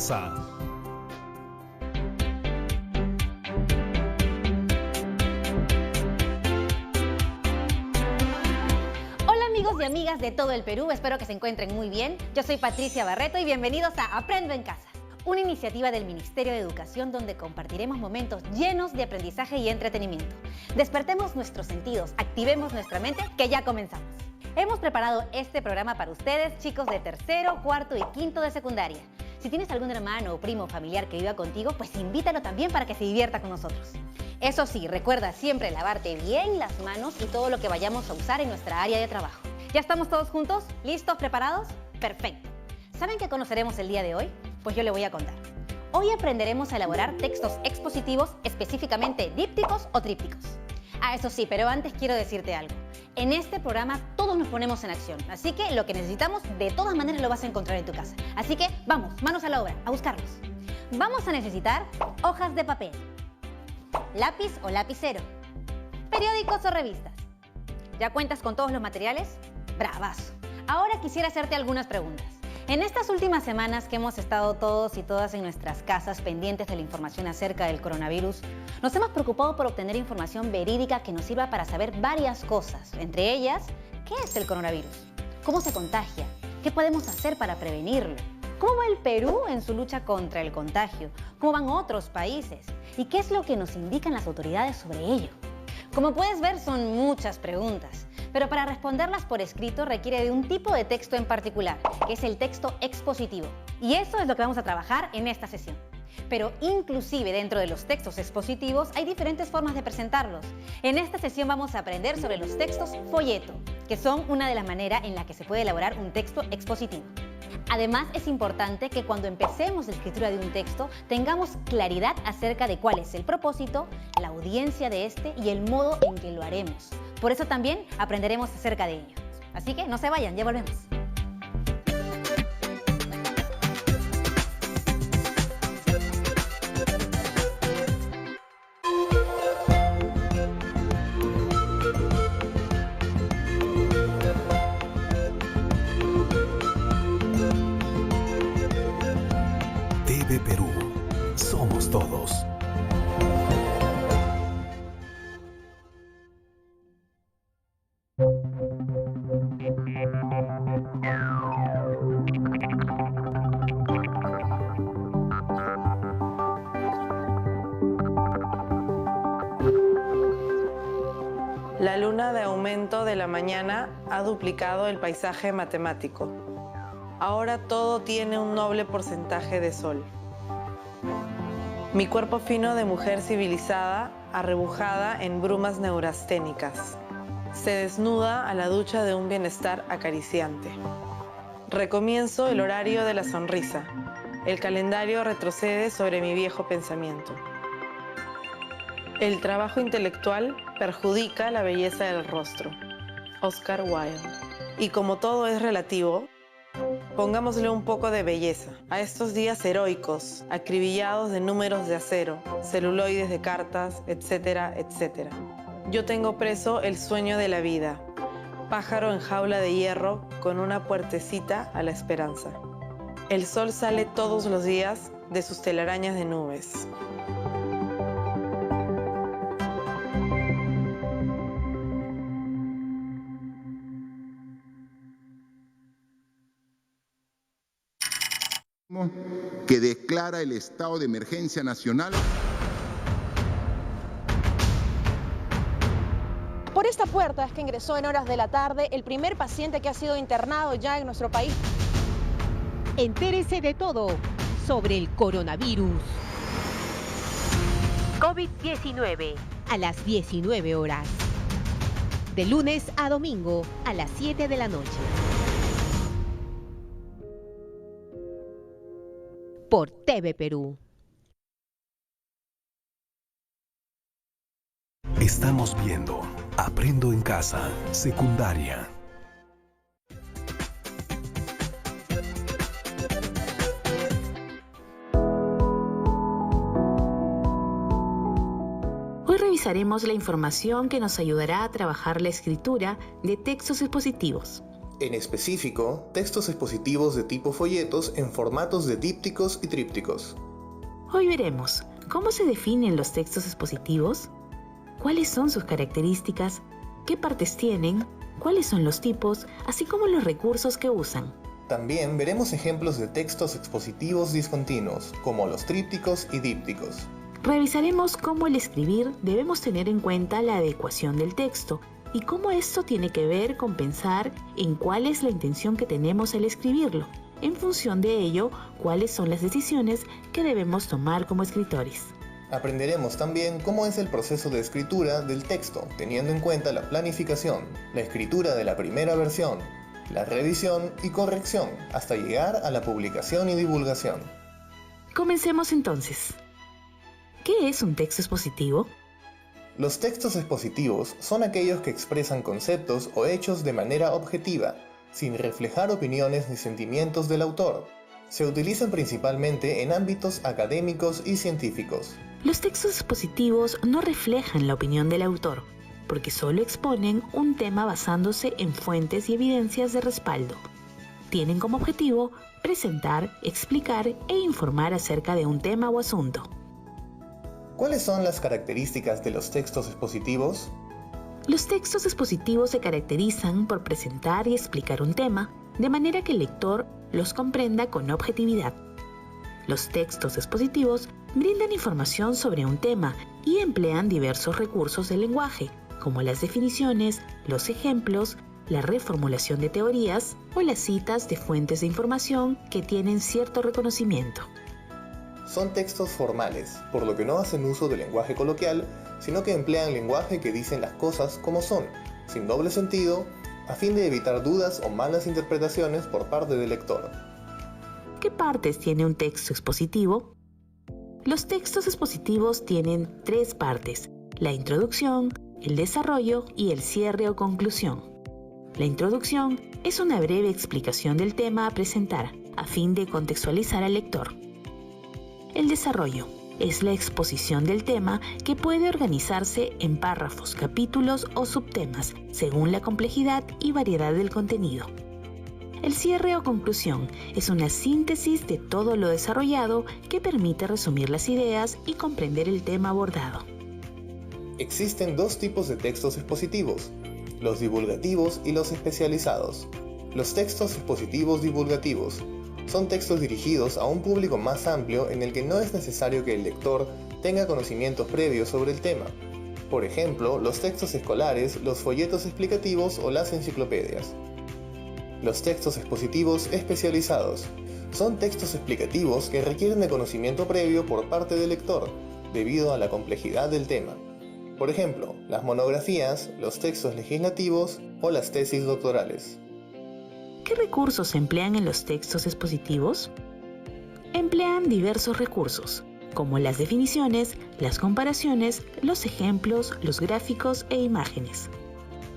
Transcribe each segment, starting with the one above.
casa. Hola amigos y amigas de todo el Perú, espero que se encuentren muy bien. Yo soy Patricia Barreto y bienvenidos a Aprendo en Casa, una iniciativa del Ministerio de Educación donde compartiremos momentos llenos de aprendizaje y entretenimiento. Despertemos nuestros sentidos, activemos nuestra mente, que ya comenzamos. Hemos preparado este programa para ustedes, chicos de tercero, cuarto y quinto de secundaria. Si tienes algún hermano o primo familiar que viva contigo, pues invítalo también para que se divierta con nosotros. Eso sí, recuerda siempre lavarte bien las manos y todo lo que vayamos a usar en nuestra área de trabajo. ¿Ya estamos todos juntos? ¿Listos? ¿Preparados? Perfecto. ¿Saben qué conoceremos el día de hoy? Pues yo le voy a contar. Hoy aprenderemos a elaborar textos expositivos, específicamente dípticos o trípticos. Eso sí, pero antes quiero decirte algo. En este programa todos nos ponemos en acción, así que lo que necesitamos de todas maneras lo vas a encontrar en tu casa. Así que vamos, manos a la obra, a buscarlos. Vamos a necesitar hojas de papel, lápiz o lapicero, periódicos o revistas. ¿Ya cuentas con todos los materiales? ¡Bravazo! Ahora quisiera hacerte algunas preguntas. En estas últimas semanas que hemos estado todos y todas en nuestras casas pendientes de la información acerca del coronavirus, nos hemos preocupado por obtener información verídica que nos sirva para saber varias cosas. Entre ellas, ¿qué es el coronavirus? ¿Cómo se contagia? ¿Qué podemos hacer para prevenirlo? ¿Cómo va el Perú en su lucha contra el contagio? ¿Cómo van otros países? ¿Y qué es lo que nos indican las autoridades sobre ello? Como puedes ver, son muchas preguntas, pero para responderlas por escrito requiere de un tipo de texto en particular, que es el texto expositivo. Y eso es lo que vamos a trabajar en esta sesión. Pero inclusive dentro de los textos expositivos hay diferentes formas de presentarlos. En esta sesión vamos a aprender sobre los textos folleto, que son una de las maneras en la que se puede elaborar un texto expositivo. Además, es importante que cuando empecemos la escritura de un texto tengamos claridad acerca de cuál es el propósito, la audiencia de este y el modo en que lo haremos. Por eso también aprenderemos acerca de ello. Así que no se vayan, ya volvemos. TV Perú. Somos todos. La luna de aumento de la mañana ha duplicado el paisaje matemático. Ahora todo tiene un noble porcentaje de sol. Mi cuerpo fino de mujer civilizada, arrebujada en brumas neurasténicas, se desnuda a la ducha de un bienestar acariciante. Recomienzo el horario de la sonrisa. El calendario retrocede sobre mi viejo pensamiento. El trabajo intelectual perjudica la belleza del rostro. Oscar Wilde. Y como todo es relativo, pongámosle un poco de belleza a estos días heroicos, acribillados de números de acero, celuloides de cartas, etcétera, etcétera. Yo tengo preso el sueño de la vida, pájaro en jaula de hierro con una puertecita a la esperanza. El sol sale todos los días de sus telarañas de nubes. Que declara el estado de emergencia nacional. Por esta puerta es que ingresó en horas de la tarde el primer paciente que ha sido internado ya en nuestro país. Entérese de todo sobre el coronavirus. COVID-19 a las 19 horas. De lunes a domingo a las 7 de la noche. Por TV Perú. Estamos viendo Aprendo en Casa, secundaria. Hoy revisaremos la información que nos ayudará a trabajar la escritura de textos expositivos. En específico, textos expositivos de tipo folletos en formatos de dípticos y trípticos. Hoy veremos cómo se definen los textos expositivos, cuáles son sus características, qué partes tienen, cuáles son los tipos, así como los recursos que usan. También veremos ejemplos de textos expositivos discontinuos, como los trípticos y dípticos. Revisaremos cómo al escribir debemos tener en cuenta la adecuación del texto y cómo esto tiene que ver con pensar en cuál es la intención que tenemos al escribirlo. En función de ello, cuáles son las decisiones que debemos tomar como escritores. Aprenderemos también cómo es el proceso de escritura del texto, teniendo en cuenta la planificación, la escritura de la primera versión, la revisión y corrección, hasta llegar a la publicación y divulgación. Comencemos entonces. ¿Qué es un texto expositivo? Los textos expositivos son aquellos que expresan conceptos o hechos de manera objetiva, sin reflejar opiniones ni sentimientos del autor. Se utilizan principalmente en ámbitos académicos y científicos. Los textos expositivos no reflejan la opinión del autor, porque solo exponen un tema basándose en fuentes y evidencias de respaldo. Tienen como objetivo presentar, explicar e informar acerca de un tema o asunto. ¿Cuáles son las características de los textos expositivos? Los textos expositivos se caracterizan por presentar y explicar un tema, de manera que el lector los comprenda con objetividad. Los textos expositivos brindan información sobre un tema y emplean diversos recursos del lenguaje, como las definiciones, los ejemplos, la reformulación de teorías o las citas de fuentes de información que tienen cierto reconocimiento. Son textos formales, por lo que no hacen uso del lenguaje coloquial, sino que emplean lenguaje que dicen las cosas como son, sin doble sentido, a fin de evitar dudas o malas interpretaciones por parte del lector. ¿Qué partes tiene un texto expositivo? Los textos expositivos tienen 3 partes: la introducción, el desarrollo y el cierre o conclusión. La introducción es una breve explicación del tema a presentar, a fin de contextualizar al lector. El desarrollo es la exposición del tema que puede organizarse en párrafos, capítulos o subtemas, según la complejidad y variedad del contenido. El cierre o conclusión es una síntesis de todo lo desarrollado que permite resumir las ideas y comprender el tema abordado. Existen 2 tipos de textos expositivos, los divulgativos y los especializados. Los textos expositivos divulgativos son textos dirigidos a un público más amplio en el que no es necesario que el lector tenga conocimientos previos sobre el tema. Por ejemplo, los textos escolares, los folletos explicativos o las enciclopedias. Los textos expositivos especializados son textos explicativos que requieren de conocimiento previo por parte del lector, debido a la complejidad del tema. Por ejemplo, las monografías, los textos legislativos o las tesis doctorales. ¿Qué recursos se emplean en los textos expositivos? Emplean diversos recursos, como las definiciones, las comparaciones, los ejemplos, los gráficos e imágenes.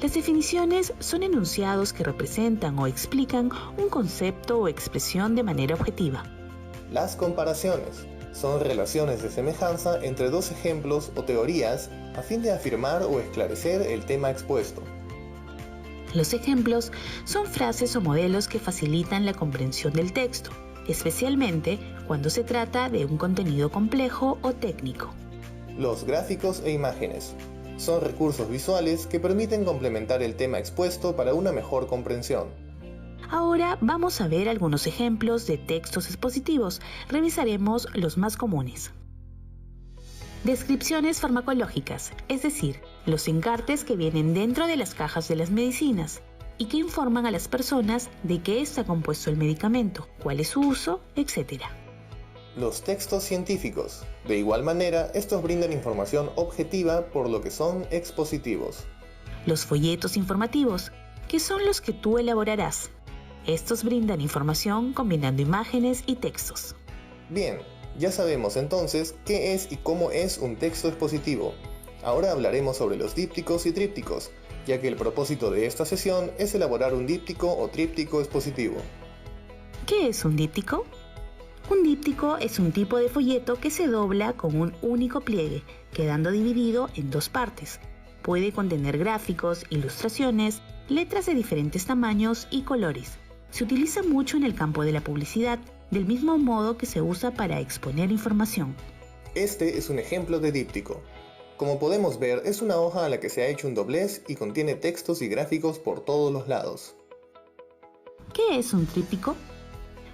Las definiciones son enunciados que representan o explican un concepto o expresión de manera objetiva. Las comparaciones son relaciones de semejanza entre 2 ejemplos o teorías a fin de afirmar o esclarecer el tema expuesto. Los ejemplos son frases o modelos que facilitan la comprensión del texto, especialmente cuando se trata de un contenido complejo o técnico. Los gráficos e imágenes son recursos visuales que permiten complementar el tema expuesto para una mejor comprensión. Ahora vamos a ver algunos ejemplos de textos expositivos. Revisaremos los más comunes. Descripciones farmacológicas, es decir, los encartes que vienen dentro de las cajas de las medicinas y que informan a las personas de qué está compuesto el medicamento, cuál es su uso, etc. Los textos científicos. De igual manera, estos brindan información objetiva, por lo que son expositivos. Los folletos informativos, que son los que tú elaborarás. Estos brindan información combinando imágenes y textos. Bien, ya sabemos entonces qué es y cómo es un texto expositivo. Ahora hablaremos sobre los dípticos y trípticos, ya que el propósito de esta sesión es elaborar un díptico o tríptico expositivo. ¿Qué es un díptico? Un díptico es un tipo de folleto que se dobla con un único pliegue, quedando dividido en 2 partes. Puede contener gráficos, ilustraciones, letras de diferentes tamaños y colores. Se utiliza mucho en el campo de la publicidad, del mismo modo que se usa para exponer información. Este es un ejemplo de díptico. Como podemos ver, es una hoja a la que se ha hecho un doblez y contiene textos y gráficos por todos los lados. ¿Qué es un tríptico?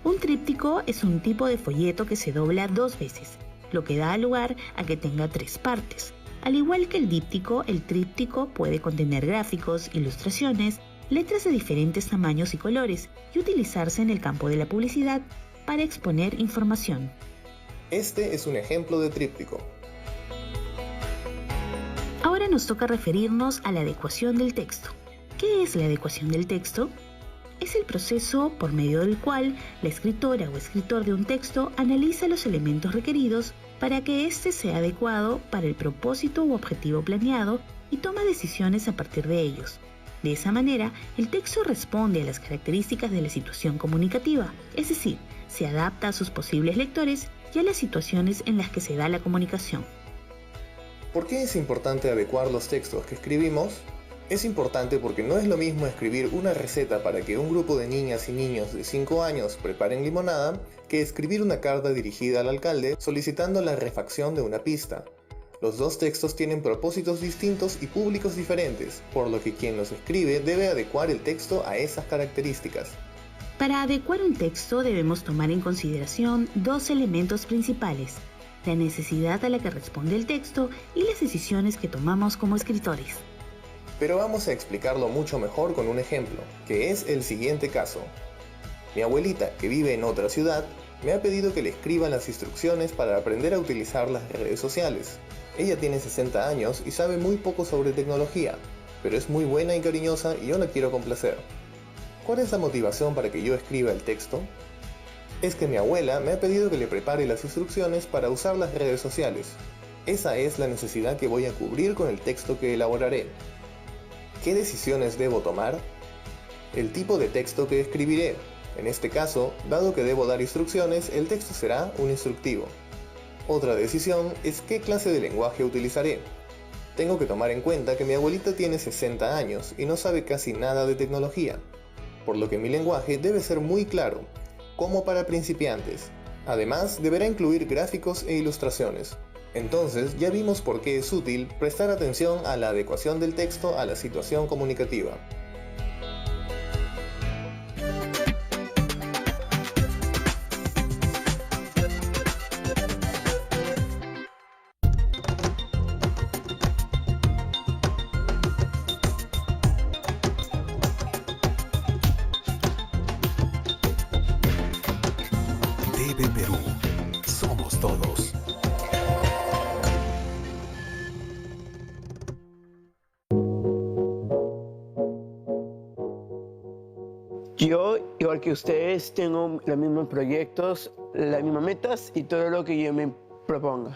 Un tríptico es un tipo de folleto que se dobla 2 veces, lo que da lugar a que tenga 3 partes. Al igual que el díptico, el tríptico puede contener gráficos, ilustraciones, letras de diferentes tamaños y colores y utilizarse en el campo de la publicidad para exponer información. Este es un ejemplo de tríptico. Ahora nos toca referirnos a la adecuación del texto. ¿Qué es la adecuación del texto? Es el proceso por medio del cual la escritora o escritor de un texto analiza los elementos requeridos para que éste sea adecuado para el propósito u objetivo planeado y toma decisiones a partir de ellos. De esa manera, el texto responde a las características de la situación comunicativa, es decir, se adapta a sus posibles lectores y a las situaciones en las que se da la comunicación. ¿Por qué es importante adecuar los textos que escribimos? Es importante porque no es lo mismo escribir una receta para que un grupo de niñas y niños de 5 años preparen limonada que escribir una carta dirigida al alcalde solicitando la refacción de una pista. Los dos textos tienen propósitos distintos y públicos diferentes, por lo que quien los escribe debe adecuar el texto a esas características. Para adecuar un texto debemos tomar en consideración 2 elementos principales: la necesidad a la que responde el texto y las decisiones que tomamos como escritores. Pero vamos a explicarlo mucho mejor con un ejemplo, que es el siguiente caso. Mi abuelita, que vive en otra ciudad, me ha pedido que le escriba las instrucciones para aprender a utilizar las redes sociales. Ella tiene 60 años y sabe muy poco sobre tecnología, pero es muy buena y cariñosa y yo la quiero complacer. ¿Cuál es la motivación para que yo escriba el texto? Es que mi abuela me ha pedido que le prepare las instrucciones para usar las redes sociales. Esa es la necesidad que voy a cubrir con el texto que elaboraré. ¿Qué decisiones debo tomar? El tipo de texto que escribiré. En este caso, dado que debo dar instrucciones, el texto será un instructivo. Otra decisión es qué clase de lenguaje utilizaré. Tengo que tomar en cuenta que mi abuelita tiene 60 años y no sabe casi nada de tecnología, por lo que mi lenguaje debe ser muy claro, como para principiantes. Además, deberá incluir gráficos e ilustraciones. Entonces, ya vimos por qué es útil prestar atención a la adecuación del texto a la situación comunicativa. TV Perú. Somos todos. Yo, igual que ustedes, tengo los mismos proyectos, las mismas metas y todo lo que yo me proponga.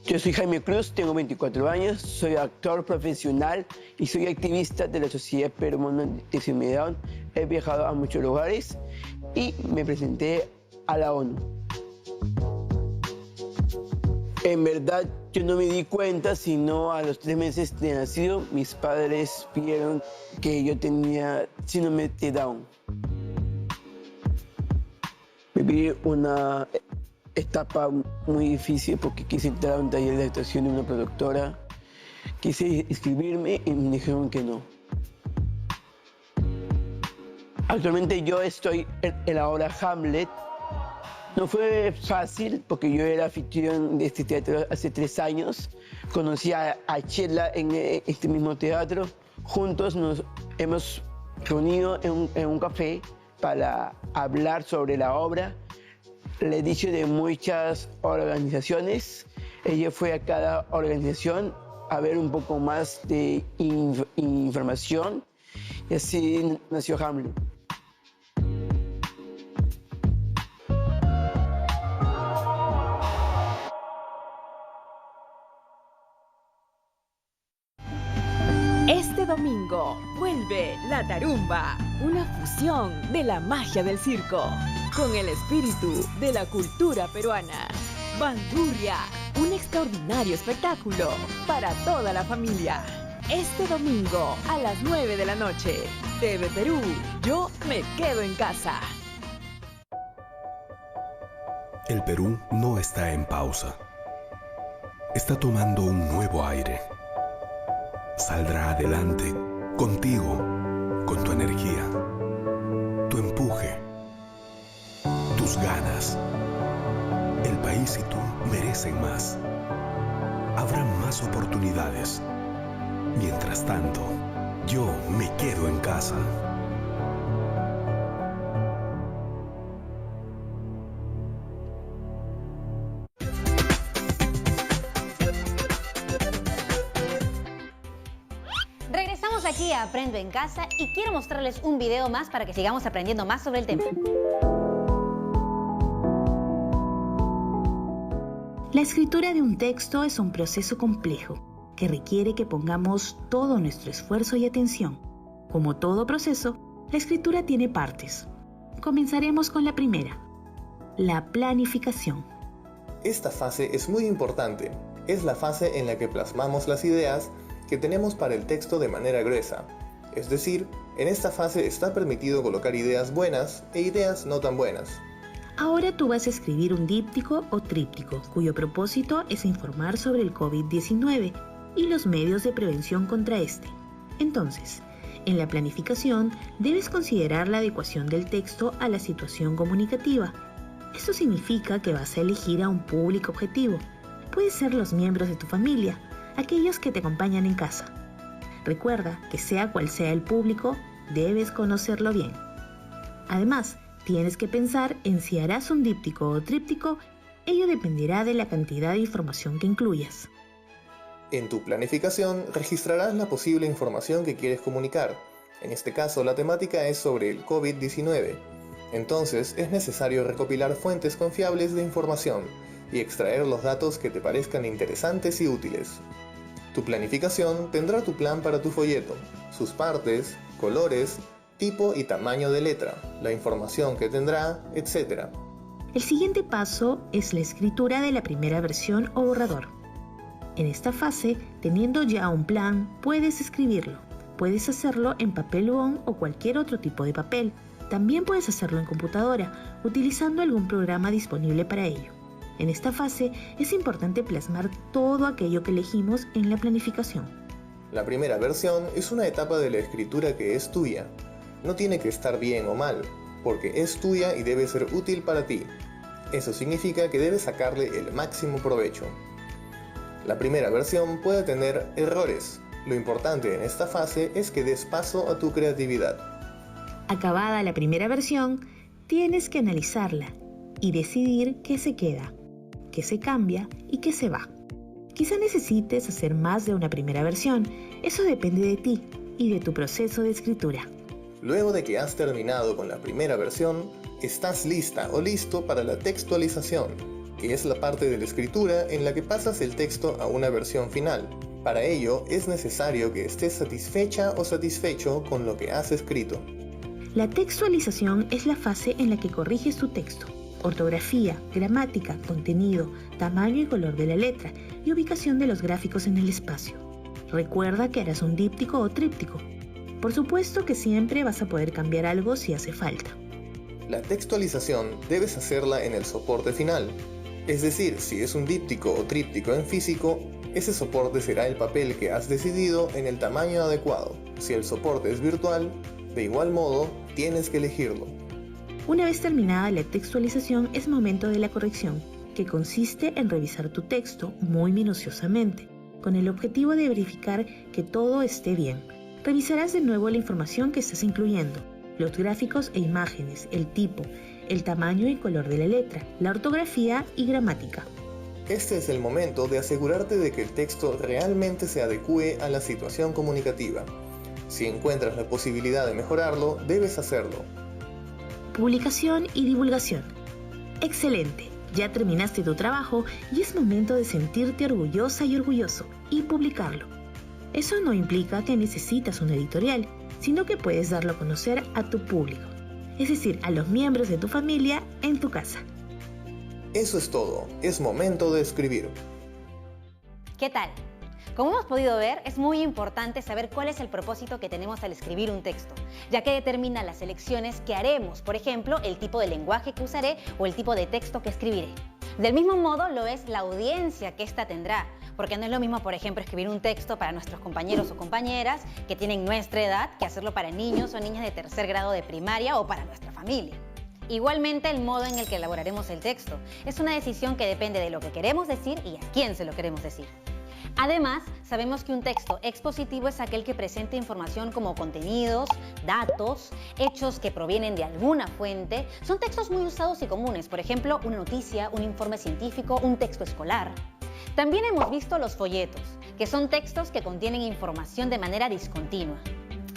Yo soy Jaime Cruz, tengo 24 años, soy actor profesional y soy activista de la Sociedad Peruana de Discapacidad. He viajado a muchos lugares y me presenté a la ONU. En verdad, yo no me di cuenta, sino a los 3 meses de nacido, mis padres vieron que yo tenía síndrome de Down. Viví una etapa muy difícil porque quise entrar a un taller de actuación de una productora. Quise inscribirme y me dijeron que no. Actualmente yo estoy en la obra Hamlet. No fue fácil porque yo era anfitrión de este teatro hace 3 años. Conocí a Chela en este mismo teatro. Juntos nos hemos reunido en un café para hablar sobre la obra. Le he dicho de muchas organizaciones. Ella fue a cada organización a ver un poco más de información y así nació Hamlet. Este domingo vuelve La Tarumba, una fusión de la magia del circo con el espíritu de la cultura peruana. Bandurria, un extraordinario espectáculo para toda la familia. este domingo a las 9 de la noche. TV Perú, yo me quedo en casa. El Perú no está en pausa. Está tomando un nuevo aire. Saldrá adelante, contigo, con tu energía, tu empuje, tus ganas. El país y tú merecen más. Habrá más oportunidades. Mientras tanto, yo me quedo en casa. Regresamos aquí a Aprendo en Casa y quiero mostrarles un video más para que sigamos aprendiendo más sobre el tema. La escritura de un texto es un proceso complejo que requiere que pongamos todo nuestro esfuerzo y atención. Como todo proceso, la escritura tiene partes. Comenzaremos con la primera, la planificación. Esta fase es muy importante. Es la fase en la que plasmamos las ideas que tenemos para el texto de manera gruesa. Es decir, en esta fase está permitido colocar ideas buenas e ideas no tan buenas. Ahora tú vas a escribir un díptico o tríptico, cuyo propósito es informar sobre el COVID-19 y los medios de prevención contra este. Entonces, en la planificación debes considerar la adecuación del texto a la situación comunicativa. Esto significa que vas a elegir a un público objetivo. Pueden ser los miembros de tu familia, aquellos que te acompañan en casa. Recuerda que sea cual sea el público, debes conocerlo bien. Además, tienes que pensar en si harás un díptico o tríptico. Ello dependerá de la cantidad de información que incluyas. En tu planificación registrarás la posible información que quieres comunicar. En este caso, la temática es sobre el COVID-19. Entonces, es necesario recopilar fuentes confiables de información y extraer los datos que te parezcan interesantes y útiles. Tu planificación tendrá tu plan para tu folleto, sus partes, colores, tipo y tamaño de letra, la información que tendrá, etc. El siguiente paso es la escritura de la primera versión o borrador. En esta fase, teniendo ya un plan, puedes escribirlo. Puedes hacerlo en papel bond o cualquier otro tipo de papel. También puedes hacerlo en computadora, utilizando algún programa disponible para ello. En esta fase, es importante plasmar todo aquello que elegimos en la planificación. La primera versión es una etapa de la escritura que es tuya. No tiene que estar bien o mal, porque es tuya y debe ser útil para ti. Eso significa que debes sacarle el máximo provecho. La primera versión puede tener errores. Lo importante en esta fase es que des paso a tu creatividad. Acabada la primera versión, tienes que analizarla y decidir qué se queda, qué se cambia y qué se va. Quizá necesites hacer más de una primera versión. Eso depende de ti y de tu proceso de escritura. Luego de que has terminado con la primera versión, estás lista o listo para la textualización, que es la parte de la escritura en la que pasas el texto a una versión final. Para ello, es necesario que estés satisfecha o satisfecho con lo que has escrito. La textualización es la fase en la que corriges tu texto. Ortografía, gramática, contenido, tamaño y color de la letra y ubicación de los gráficos en el espacio. Recuerda que harás un díptico o tríptico. Por supuesto que siempre vas a poder cambiar algo si hace falta. La textualización debes hacerla en el soporte final. Es decir, si es un díptico o tríptico en físico, ese soporte será el papel que has decidido en el tamaño adecuado. Si el soporte es virtual, de igual modo, tienes que elegirlo. Una vez terminada la textualización, es momento de la corrección, que consiste en revisar tu texto muy minuciosamente, con el objetivo de verificar que todo esté bien. Revisarás de nuevo la información que estás incluyendo, los gráficos e imágenes, el tipo, el tamaño y color de la letra, la ortografía y gramática. Este es el momento de asegurarte de que el texto realmente se adecue a la situación comunicativa. Si encuentras la posibilidad de mejorarlo, debes hacerlo. Publicación y divulgación. Excelente, ya terminaste tu trabajo y es momento de sentirte orgullosa y orgulloso y publicarlo. Eso no implica que necesitas un editorial, sino que puedes darlo a conocer a tu público, es decir, a los miembros de tu familia en tu casa. Eso es todo, es momento de escribir. ¿Qué tal? Como hemos podido ver, es muy importante saber cuál es el propósito que tenemos al escribir un texto, ya que determina las elecciones que haremos, por ejemplo, el tipo de lenguaje que usaré o el tipo de texto que escribiré. Del mismo modo lo es la audiencia que ésta tendrá, porque no es lo mismo, por ejemplo, escribir un texto para nuestros compañeros o compañeras que tienen nuestra edad que hacerlo para niños o niñas de tercer grado de primaria o para nuestra familia. Igualmente, el modo en el que elaboraremos el texto es una decisión que depende de lo que queremos decir y a quién se lo queremos decir. Además, sabemos que un texto expositivo es aquel que presenta información como contenidos, datos, hechos que provienen de alguna fuente. Son textos muy usados y comunes, por ejemplo, una noticia, un informe científico, un texto escolar. También hemos visto los folletos, que son textos que contienen información de manera discontinua.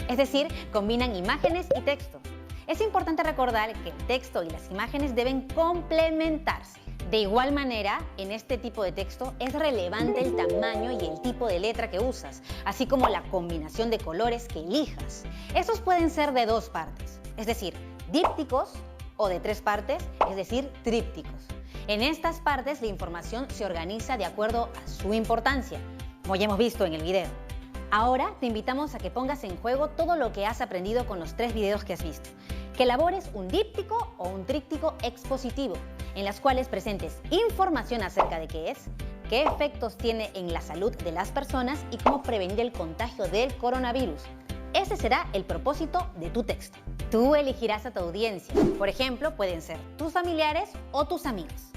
Es decir, combinan imágenes y texto. Es importante recordar que el texto y las imágenes deben complementarse. De igual manera, en este tipo de texto es relevante el tamaño y el tipo de letra que usas, así como la combinación de colores que elijas. Estos pueden ser de 2 partes, es decir, dípticos, o de 3 partes, es decir, trípticos. En estas partes la información se organiza de acuerdo a su importancia, como ya hemos visto en el video. Ahora te invitamos a que pongas en juego todo lo que has aprendido con los 3 videos que has visto. Que elabores un díptico o un tríptico expositivo, en las cuales presentes información acerca de qué es, qué efectos tiene en la salud de las personas y cómo prevenir el contagio del coronavirus. Ese será el propósito de tu texto. Tú elegirás a tu audiencia. Por ejemplo, pueden ser tus familiares o tus amigos.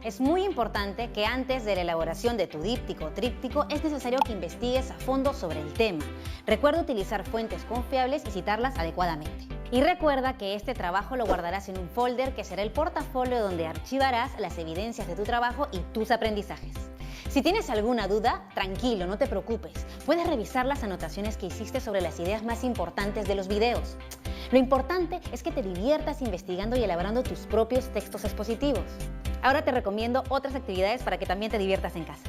Es muy importante que antes de la elaboración de tu díptico o tríptico es necesario que investigues a fondo sobre el tema. Recuerda utilizar fuentes confiables y citarlas adecuadamente. Y recuerda que este trabajo lo guardarás en un folder que será el portafolio donde archivarás las evidencias de tu trabajo y tus aprendizajes. Si tienes alguna duda, tranquilo, no te preocupes. Puedes revisar las anotaciones que hiciste sobre las ideas más importantes de los videos. Lo importante es que te diviertas investigando y elaborando tus propios textos expositivos. Ahora te recomiendo otras actividades para que también te diviertas en casa.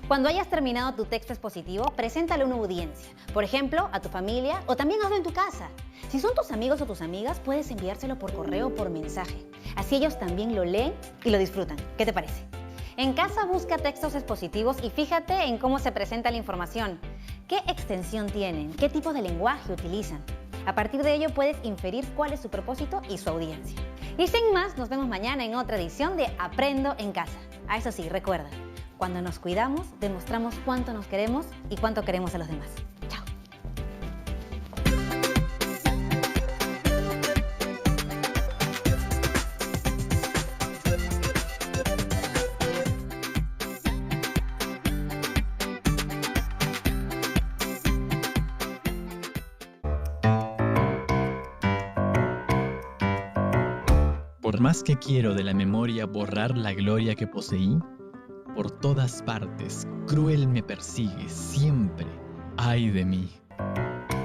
Cuando hayas terminado tu texto expositivo, preséntalo a una audiencia, por ejemplo, a tu familia o también hazlo en tu casa. Si son tus amigos o tus amigas, puedes enviárselo por correo o por mensaje. Así ellos también lo leen y lo disfrutan. ¿Qué te parece? En casa busca textos expositivos y fíjate en cómo se presenta la información. ¿Qué extensión tienen? ¿Qué tipo de lenguaje utilizan? A partir de ello puedes inferir cuál es su propósito y su audiencia. Y sin más, nos vemos mañana en otra edición de Aprendo en Casa. Eso sí, recuerda, cuando nos cuidamos, demostramos cuánto nos queremos y cuánto queremos a los demás. Chao. Por más que quiero de la memoria borrar la gloria que poseí, por todas partes, cruel me persigue siempre. ¡Ay de mí!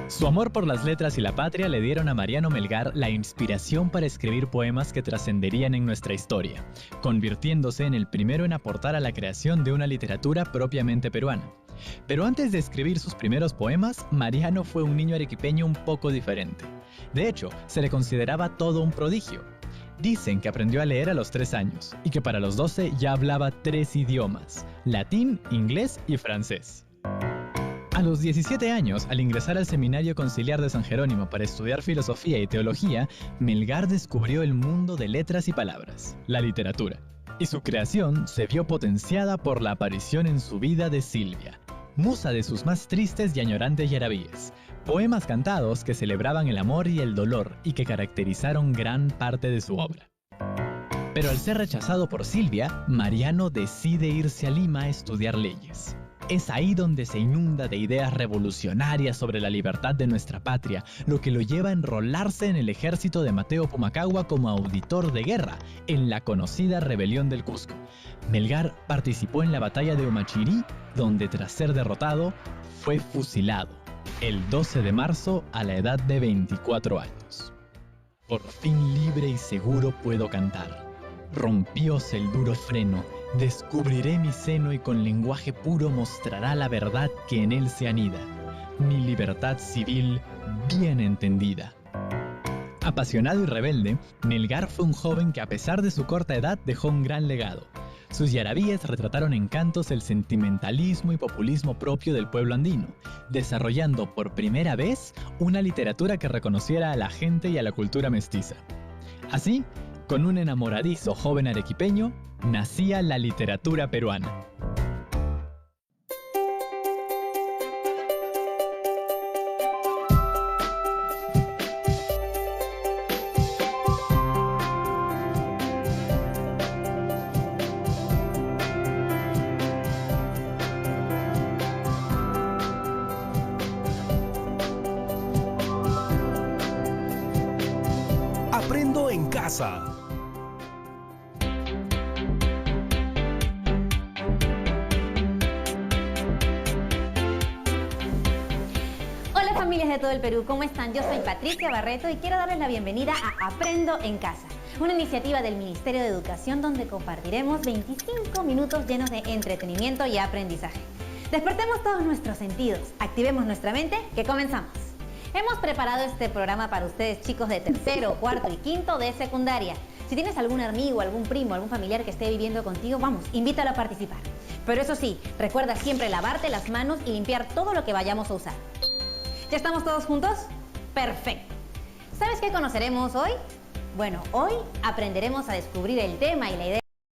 Su amor por las letras y la patria le dieron a Mariano Melgar la inspiración para escribir poemas que trascenderían en nuestra historia, convirtiéndose en el primero en aportar a la creación de una literatura propiamente peruana. Pero antes de escribir sus primeros poemas, Mariano fue un niño arequipeño un poco diferente. De hecho, se le consideraba todo un prodigio. Dicen que aprendió a leer a los 3 años y que para los 12 ya hablaba 3 idiomas, latín, inglés y francés. A los 17 años, al ingresar al Seminario Conciliar de San Jerónimo para estudiar filosofía y teología, Melgar descubrió el mundo de letras y palabras, la literatura. Y su creación se vio potenciada por la aparición en su vida de Silvia, musa de sus más tristes y añorantes yarabíes. Poemas cantados que celebraban el amor y el dolor y que caracterizaron gran parte de su obra. Pero al ser rechazado por Silvia, Mariano decide irse a Lima a estudiar leyes. Es ahí donde se inunda de ideas revolucionarias sobre la libertad de nuestra patria, lo que lo lleva a enrolarse en el ejército de Mateo Pumacahua como auditor de guerra, en la conocida Rebelión del Cusco. Melgar participó en la batalla de Humachirí, donde tras ser derrotado, fue fusilado el 12 de marzo a la edad de 24 años. Por fin libre y seguro puedo cantar. Rompióse el duro freno, descubriré mi seno y con lenguaje puro mostrará la verdad que en él se anida, mi libertad civil bien entendida. Apasionado y rebelde, Melgar fue un joven que a pesar de su corta edad dejó un gran legado. Sus yarabíes retrataron en cantos el sentimentalismo y populismo propio del pueblo andino, desarrollando por primera vez una literatura que reconociera a la gente y a la cultura mestiza. Así, con un enamoradizo joven arequipeño, nacía la literatura peruana. Aprendo en casa. Hola familias de todo el Perú, ¿cómo están? Yo soy Patricia Barreto y quiero darles la bienvenida a Aprendo en Casa, una iniciativa del Ministerio de Educación donde compartiremos 25 minutos llenos de entretenimiento y aprendizaje. Despertemos todos nuestros sentidos, activemos nuestra mente, que comenzamos. Hemos preparado este programa para ustedes, chicos de tercero, cuarto y quinto de secundaria. Si tienes algún amigo, algún primo, algún familiar que esté viviendo contigo, vamos, invítalo a participar. Pero eso sí, recuerda siempre lavarte las manos y limpiar todo lo que vayamos a usar. ¿Ya estamos todos juntos? Perfecto. ¿Sabes qué conoceremos hoy? Bueno, hoy aprenderemos a descubrir el tema y la idea